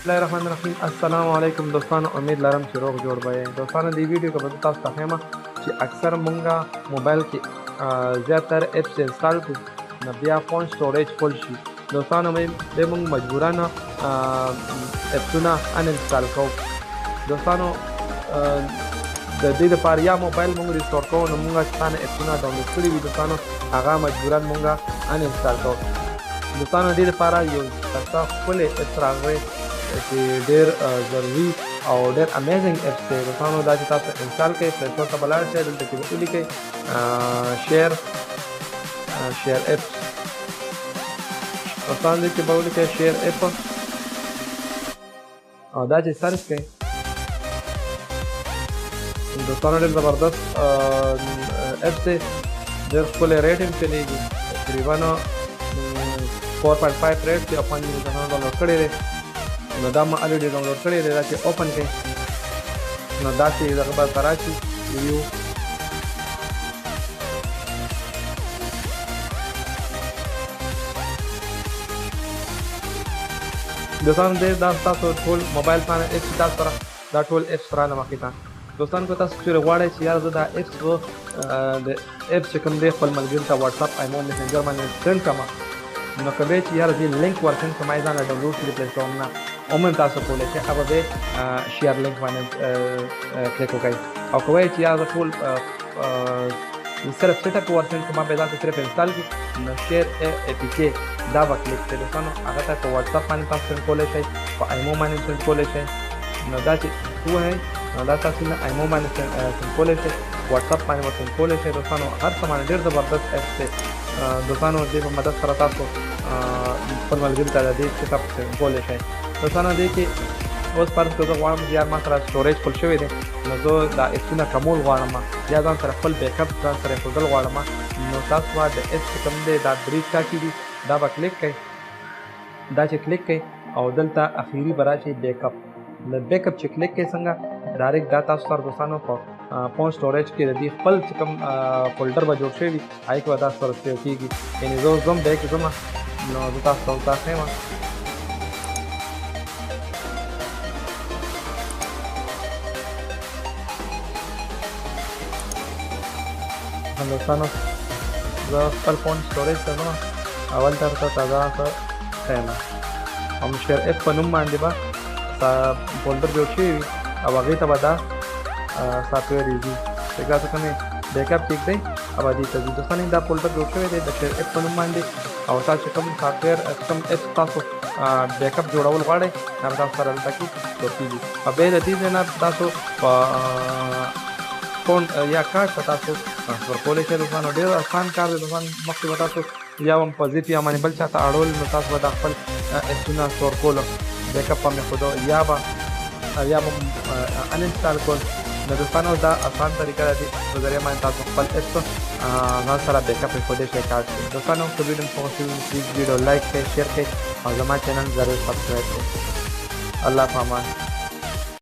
الله الرحمن الرحیم. السلام علیکم دوستانو، امید لرم چې روغ جوړ به یې. دوستانو دې ویډیو کې به تاسو ته ښیم چې اکثر مونږه موبایل کې زیاتره اپس انسټال کړو نو بیا فون سټوریج فل شي. دوستانو بیا مونږ مجبورانه اپسونه ان انسټال کوو. دوستانو د دې لپاره یا موبایل مونږ ریسټور کوو نو مونږ چې څانه اپسونه ډاونلوډ کړي وي دوستانو هغه مجبورا مونږه ان انسټال کوو. دوستانو دې لپاره یو څه ښکلی اپس راغلی چې ډېر ضروري او ډېر امیزنګ اپس دی. دوستانو دا چې تاسو انسټال کړئ پلی سټور ته به لاړ شئ، دلته کې به ولیکئ شیر اپس. دوستانو دې کې به ولیکئ شیر اپ او دا چې سرچ کړئ دوستانو ډېر زبردست اپس دی، ډېر ښکلی ریټ هم چلیږي، تقریبا 4.5 ریټ دی او خوند یې دوستانو ډاونلوډ کړی دی. نو دا ما الریډي ډاونلوډ کړی دی، دا چې اوپن کړئ نو داسې دغه به ته راشي ویو. دوستانو دا ستاسو ټول موبایل باندې اپس تاسو سره دا ټول اپس راله مخې ته. دوستانو که تاسو چېرې غواړئ چې یاره زه دا اپس د اپس چې کوم دی خپل ملګري ته واټساپ ایمو میسنجر باندې سینډ کړم نو که به چې یاره زه لینک ورسینډ کړم یې ځانله ډاونلوډ کړي پلی سټور نه عموما تاسو کولی شئ هغه به شیر لینک باندې کلیک وکړئ. او که وایئ چې یاره زه ټول صرف سیټ اپ ورسینډ کړم بیا ځان ته صرف انسټال کړي نو شیر اپیکې دا به کلیک کړئ. دوستانو هغه ته په واټساپ باندې تاسو سینډ کولی شئ، په ایمو باندې سینډ کولی شئ. نو دا چې ووایئ نو دا تاسو نه ایمو باندې سینډ کولی شئ، واټساپ باندې به سینډ کولی شئ. دوستانو هر څه باندې ډېر زبردست اپس دی. دوستانو دې په مدد سره تاسو خپل ملګري ته د دې سیټ اپ سینډ کولی شئ. دوستانو دې کې اوس فرض کړو زه غواړم چې یار ما سره سټوریج فل شوی دی نو زه دا اپسونه کمول غواړم یا ځان سره خپل بیک اپ ځان سره ایښودل غواړم نو تاسو به د اپس چې کوم دی دا درې ټاکي دي دا به کلیک کړئ. دا چې کلیک کړئ او دلته اخري به راشي بیک اپ. د بیک اپ چې کلیک کړئ څنګه ډایرکټ دا تاسو سره دوستانو په فون سټوریج کې د دې خپل چې کوم فولډر به جوړ شوی وي هغې کې به تاسو سره سیو کېږي. یعنې زه اوس ځم بیک ځم نو زه تاسو ته اوس دا ښیم. دوستانو زه خپل فون سټوریج ته ځم، اول درته تازه ښه ښیم او شیر اپ په نوم باندې به فولډر جوړ شوی وي او هغې ته به دا سافټویر ایزي چې تاسو کومې بیک اپ کېږدئ او دې ته ځي. دوستانو دا فولډر جوړ شوی دی د شیر اپ په نوم باندې او تاسو چې کوم سافټویر کوم اپس تاسو بیک اپ جوړول غواړئ هغه تاسو سره دلته کې جوړ کېږي. او بیا د دې ځای نه تاسو په فون یا کارډ ته تاسو ټرانسفر کولی شئ. دوستانو ډېر اسان کار دی. دوستانو مخکې به تاسو یا هم په زیپ یا باندې بل چا ته اړول نو تاسو به دا خپل اپسونه سټور کولو بیک اپ به مې ښودو یا به ان انسټال کول. نو دوستانو دا اسان طریقه ده په ذریعه باندې تاسو خپل اپس ځان سره بیک اپ ایښودی شئ کارډ کې. دوستانو که ویډیو مو خوښ وي پلیز ویډیو لایک کړئ، شیر کړئ او زما چینل ضرور سبسکرایب کړئ. الله په امان.